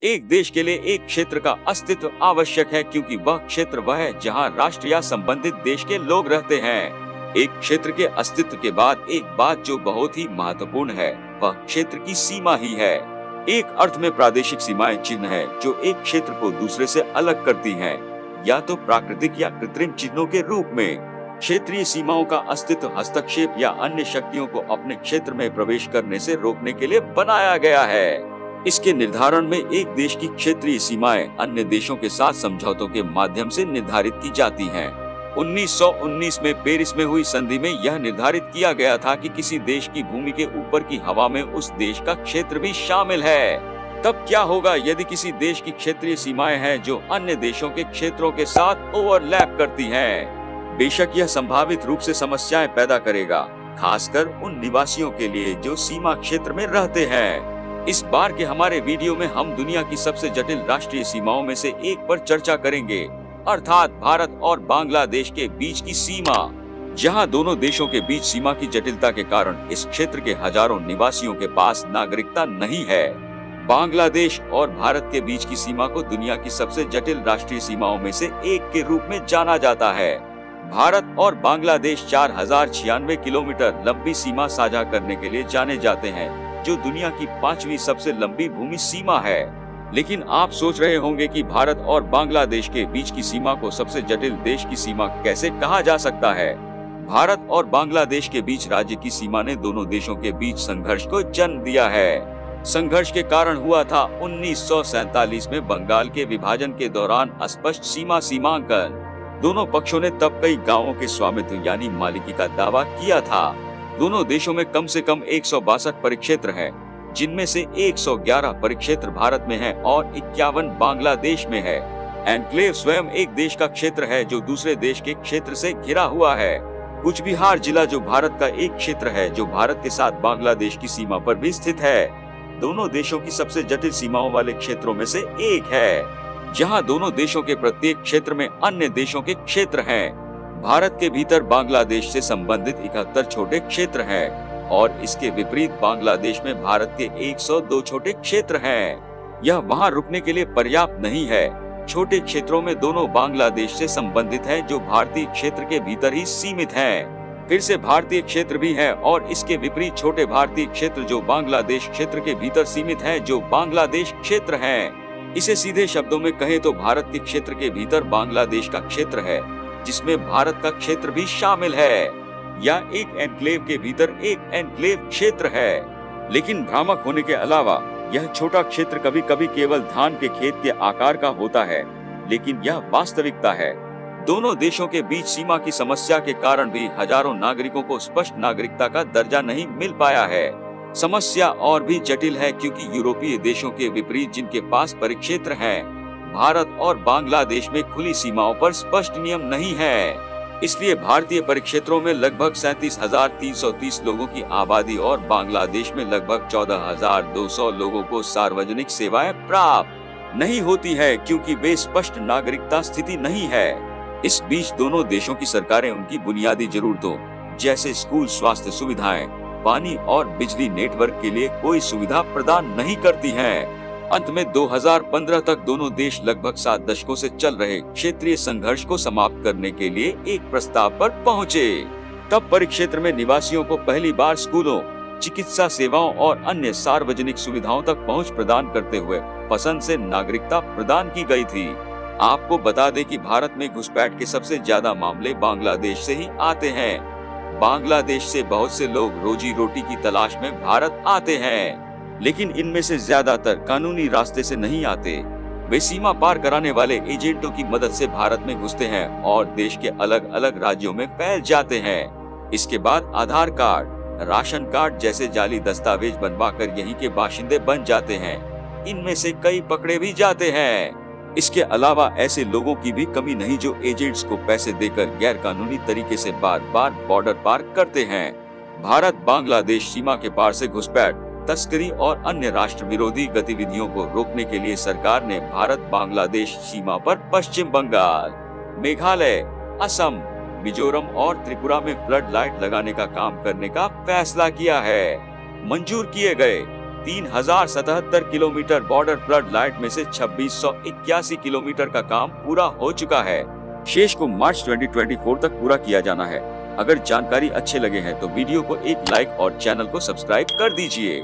एक देश के लिए एक क्षेत्र का अस्तित्व आवश्यक है क्योंकि वह क्षेत्र वह है जहां राष्ट्र या संबंधित देश के लोग रहते हैं। एक क्षेत्र के अस्तित्व के बाद एक बात जो बहुत ही महत्वपूर्ण है वह क्षेत्र की सीमा ही है। एक अर्थ में प्रादेशिक सीमाएं चिन्ह है जो एक क्षेत्र को दूसरे से अलग करती हैं, या तो प्राकृतिक या कृत्रिम चिन्हों के रूप में। क्षेत्रीय सीमाओं का अस्तित्व हस्तक्षेप या अन्य शक्तियों को अपने क्षेत्र में प्रवेश करने से रोकने के लिए बनाया गया है। इसके निर्धारण में एक देश की क्षेत्रीय सीमाएं अन्य देशों के साथ समझौतों के माध्यम से निर्धारित की जाती हैं। 1919 में पेरिस में हुई संधि में यह निर्धारित किया गया था कि किसी देश की भूमि के ऊपर की हवा में उस देश का क्षेत्र भी शामिल है। तब क्या होगा यदि किसी देश की क्षेत्रीय सीमाएं हैं जो अन्य देशों के क्षेत्रों के साथ ओवरलैप करती हैं? बेशक यह संभावित रूप से समस्याएं पैदा करेगा, खासकर उन निवासियों के लिए जो सीमा क्षेत्र में रहते हैं। इस बार के हमारे वीडियो में हम दुनिया की सबसे जटिल राष्ट्रीय सीमाओं में से एक पर चर्चा करेंगे, अर्थात भारत और बांग्लादेश के बीच की सीमा। जहां दोनों देशों के बीच सीमा की जटिलता के कारण इस क्षेत्र के हजारों निवासियों के पास नागरिकता नहीं है। बांग्लादेश और भारत के बीच की सीमा को दुनिया की सबसे जटिल राष्ट्रीय सीमाओं में से एक के रूप में जाना जाता है। भारत और बांग्लादेश 4096 किलोमीटर लंबी सीमा साझा करने के लिए जाने जाते हैं, जो दुनिया की 5वीं सबसे लंबी भूमि सीमा है। लेकिन आप सोच रहे होंगे कि भारत और बांग्लादेश के बीच की सीमा को सबसे जटिल देश की सीमा कैसे कहा जा सकता है? भारत और बांग्लादेश के बीच राज्य की सीमा ने दोनों देशों के बीच संघर्ष को जन्म दिया है। संघर्ष के कारण हुआ था 1947 में बंगाल के विभाजन के दौरान अस्पष्ट सीमांकन। दोनों पक्षों ने तब कई गांवों के स्वामित्व यानी मालिकी का दावा किया था। दोनों देशों में कम से कम 162 परिक्षेत्र हैं, जिनमें से 111 परिक्षेत्र भारत में हैं और 51 बांग्लादेश में है। एन्क्लेव स्वयं एक देश का क्षेत्र है जो दूसरे देश के क्षेत्र से घिरा हुआ है। कूच बिहार जिला जो भारत का एक क्षेत्र है जो भारत के साथ बांग्लादेश की सीमा पर भी स्थित है, दोनों देशों की सबसे जटिल सीमाओं वाले क्षेत्रों में से एक है, जहां दोनों देशों के प्रत्येक क्षेत्र में अन्य देशों के क्षेत्र हैं। भारत के भीतर बांग्लादेश से संबंधित 71 छोटे क्षेत्र हैं और इसके विपरीत बांग्लादेश में भारत के 102 छोटे क्षेत्र हैं। यह वहां रुकने के लिए पर्याप्त नहीं है। छोटे क्षेत्रों में दोनों बांग्लादेश से संबंधित हैं जो भारतीय क्षेत्र के भीतर ही सीमित हैं। फिर से भारतीय क्षेत्र भी है और इसके विपरीत छोटे भारतीय क्षेत्र जो बांग्लादेश क्षेत्र के भीतर सीमित हैं, जो बांग्लादेश क्षेत्र हैं। इसे सीधे शब्दों में कहें तो भारत के क्षेत्र के भीतर बांग्लादेश का क्षेत्र है, जिसमें भारत का क्षेत्र भी शामिल है, या एक एन्क्लेव के भीतर एक एन्क्लेव क्षेत्र है। लेकिन भ्रामक होने के अलावा यह छोटा क्षेत्र कभी कभी केवल धान के खेत के आकार का होता है, लेकिन यह वास्तविकता है। दोनों देशों के बीच सीमा की समस्या के कारण भी हजारों नागरिकों को स्पष्ट नागरिकता का दर्जा नहीं मिल पाया है। समस्या और भी जटिल है क्योंकि यूरोपीय देशों के विपरीत जिनके पास परिक्षेत्र हैं, भारत और बांग्लादेश में खुली सीमाओं पर स्पष्ट नियम नहीं है। इसलिए भारतीय परिक्षेत्रों में लगभग 37,330 लोगों की आबादी और बांग्लादेश में लगभग 14,200 लोगों को सार्वजनिक सेवाएं प्राप्त नहीं होती है क्योंकि वे स्पष्ट नागरिकता स्थिति नहीं है। इस बीच दोनों देशों की सरकारें उनकी बुनियादी जरूरतों जैसे स्कूल, स्वास्थ्य सुविधाएं, पानी और बिजली नेटवर्क के लिए कोई सुविधा प्रदान नहीं करती हैं। अंत में 2015 तक दोनों देश लगभग 7 दशकों से चल रहे क्षेत्रीय संघर्ष को समाप्त करने के लिए एक प्रस्ताव पर पहुंचे। तब परिक्षेत्र में निवासियों को पहली बार स्कूलों, चिकित्सा सेवाओं और अन्य सार्वजनिक सुविधाओं तक पहुंच प्रदान करते हुए पसंद से नागरिकता प्रदान की गई थी। आपको बता दें कि भारत में घुसपैठ के सबसे ज्यादा मामले बांग्लादेश से ही आते हैं। बांग्लादेश से बहुत से लोग रोजी रोटी की तलाश में भारत आते हैं, लेकिन इनमें से ज्यादातर कानूनी रास्ते से नहीं आते। वे सीमा पार कराने वाले एजेंटों की मदद से भारत में घुसते हैं और देश के अलग अलग राज्यों में फैल जाते हैं। इसके बाद आधार कार्ड, राशन कार्ड जैसे जाली दस्तावेज बनवाकर यहीं के बाशिंदे बन जाते हैं। इनमें से कई पकड़े भी जाते हैं। इसके अलावा ऐसे लोगों की भी कमी नहीं जो एजेंट्स को पैसे देकर गैर कानूनी तरीके से बार बार बॉर्डर पार करते हैं। भारत बांग्लादेश सीमा के पार से घुसपैठ, तस्करी और अन्य राष्ट्र विरोधी गतिविधियों को रोकने के लिए सरकार ने भारत बांग्लादेश सीमा पर पश्चिम बंगाल, मेघालय, असम, मिजोरम और त्रिपुरा में फ्लड लाइट लगाने का काम करने का फैसला किया है। मंजूर किए गए 3077 किलोमीटर बॉर्डर फ्लड लाइट में से 2681 किलोमीटर का काम पूरा हो चुका है। शेष को मार्च 2024 तक पूरा किया जाना है। अगर जानकारी अच्छे लगे हैं तो वीडियो को एक लाइक और चैनल को सब्सक्राइब कर दीजिए।